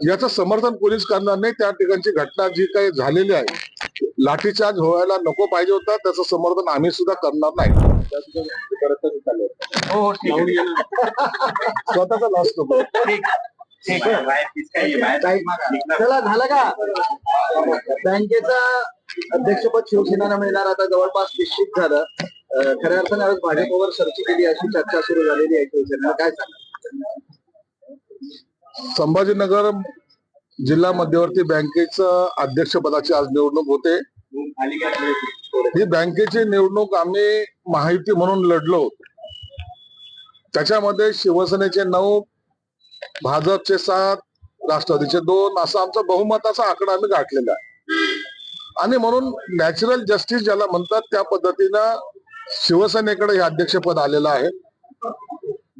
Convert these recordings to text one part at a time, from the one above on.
याचं समर्थन कोणीच करणार नाही। त्या ठिकाणची घटना जी काही झालेली आहे, लाठीचार्ज व्हायला नको पाहिजे होता, त्याचं समर्थन आम्ही सुद्धा करणार नाही। स्वतःचा लॉस नको। चला झालं का? बँकेचा अध्यक्षपद शिवसेनेला मिळणार आता जवळपास निश्चित झालं। खऱ्या अर्थाने आज भाजपवर सर्ची केली अशी चर्चा सुरू झालेली आहे शिवसेनेला, काय सांगा? संभाजीनगर जिल्हा मध्यवर्ती बँकेचं अध्यक्षपदाची आज निवडणूक होते। ही बँकेची निवडणूक आम्ही महायुती म्हणून लढलो। त्याच्यामध्ये शिवसेनेचे 9, भाजपचे 7, राष्ट्रवादीचे 2 असा आमचा बहुमताचा आकडा आम्ही गाठलेला आहे। आणि म्हणून नॅचरल जस्टिस ज्याला म्हणतात त्या पद्धतीनं शिवसेनेकडे हे अध्यक्षपद आलेलं आहे।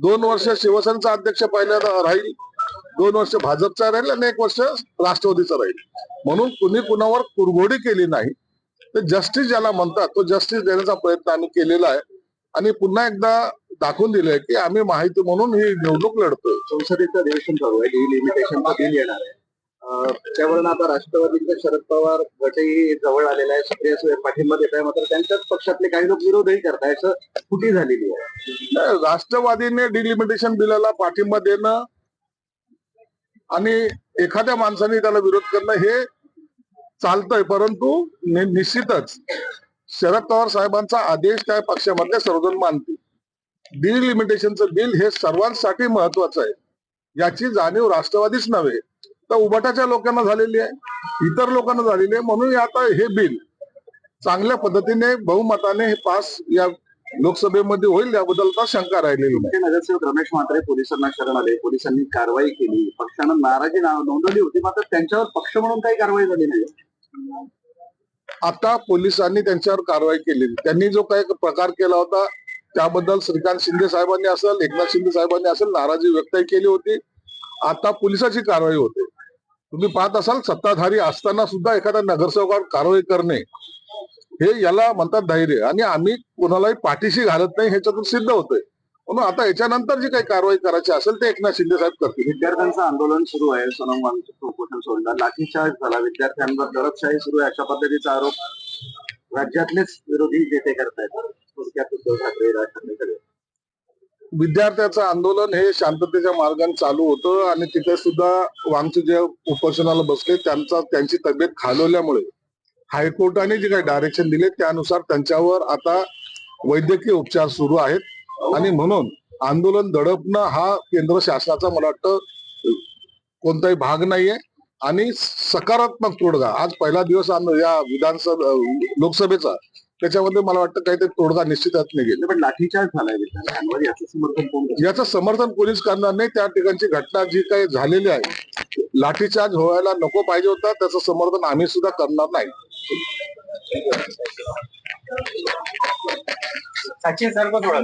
2 वर्ष शिवसेनेचा अध्यक्ष पहिल्यांदा राहील, 2 वर्ष भाजपचा राहील आणि 1 वर्ष राष्ट्रवादीचा राहील। म्हणून कुणी कुणावर कुरघोडी केली नाही। तर जस्टिस ज्याला म्हणतात तो जस्टिस देण्याचा प्रयत्न आम्ही केलेला आहे आणि पुन्हा एकदा दाखवून दिलंय की आम्ही माहिती म्हणून ही निवडणूक लढतोय। संसदेचं अधिवेशन चालू आहे, डिलिमिटेशनचं बिल येणार आहे। त्यावरून आता राष्ट्रवादीचे शरद पवार गटही जवळ आलेला आहे, सक्रिय पाठिंबा देत आहे। मात्र त्यांच्याच पक्षातले काही लोक विरोधही करताय, असं कुठे झालेली आहे। राष्ट्रवादीने डिलिमिटेशन बिलाला पाठिंबा देणं आणि एखाद्या माणसाने त्याला विरोध करणं हे चालतंय, परंतु निश्चितच शरद पवार साहेबांचा आदेश त्या पक्षामधले सर्वजण मानतील। डिलिमिटेशनचं बिल हे सर्वांसाठी महत्वाचं आहे, याची जाणीव राष्ट्रवादीच नव्हे तर उबाटाच्या लोकांना झालेली आहे, इतर लोकांना झालेली आहे। म्हणून आता हे बिल चांगल्या पद्धतीने बहुमताने हे पास या लोकसभेमध्ये होईल याबद्दल तर शंका राहिलेली नाही। नगरसेवक रमेश म्हात्रे पोलिसांना शरण आले, पोलिसांनी कारवाई केली, पक्षानं नाराजी नोंदवली होती, मात्र त्यांच्यावर पक्ष म्हणून काही कारवाई झाली नाही। आता पोलिसांनी त्यांच्यावर कारवाई केली। त्यांनी जो काही प्रकार केला होता त्याबद्दल श्रीकांत शिंदे साहेबांनी असेल, एकनाथ शिंदे साहेबांनी असेल नाराजी व्यक्त केली होती। आता पोलिसाची कारवाई होते। तुम्ही पाहत असाल सत्ताधारी असताना सुद्धा एखाद्या नगरसेवकावर कारवाई करणे हे याला म्हणतात धैर्य, आणि आम्ही कोणालाही पाठीशी घालत नाही ह्याच्यातून सिद्ध होतंय। म्हणून आता याच्यानंतर जी काही कारवाई करायची असेल ते एकनाथ शिंदे साहेब करतील। विद्यार्थ्यांचं आंदोलन सुरू आहे, सोनम वांगचुक उपोषण सोडलं, लाठीचार्ज झाला, विद्यार्थ्यांवर दडपशाही सुरू आहे, अशा पद्धतीचा आरोप राज्यातलेच विरोधी नेते करतायत। थोडक्यात उद्धव ठाकरे, राज ठाकरे विद्यार्थ्याचं आंदोलन हे शांततेच्या मार्गाने चालू होतं आणि तिथे सुद्धा वांगचुक जे उपोषणाला बसले त्यांची तब्येत खालवल्यामुळे हायकोर्टाने जे काही डायरेक्शन दिले त्यानुसार त्यांच्यावर आता वैद्यकीय उपचार सुरू आहेत। आणि म्हणून आंदोलन दडपणं हा केंद्र शासनाचा मला वाटतं कोणताही भाग नाहीये आणि सकारात्मक तोडगा आज पहिला दिवस या विधानसभा लोकसभेचा, त्याच्यामध्ये मला वाटतं काहीतरी तोडगा निश्चितच निघेल। पण लाठीचार्ज झालाय विद्यार्थ्यांवर, याचं समर्थन कोण? याचं समर्थन कोणीच करणार नाही। त्या ठिकाणची घटना जी काही झालेली आहे, लाठीचार्ज व्हायला नको पाहिजे होता, त्याचं समर्थन आम्ही सुद्धा करणार नाही। सचिन सर को थोड़ा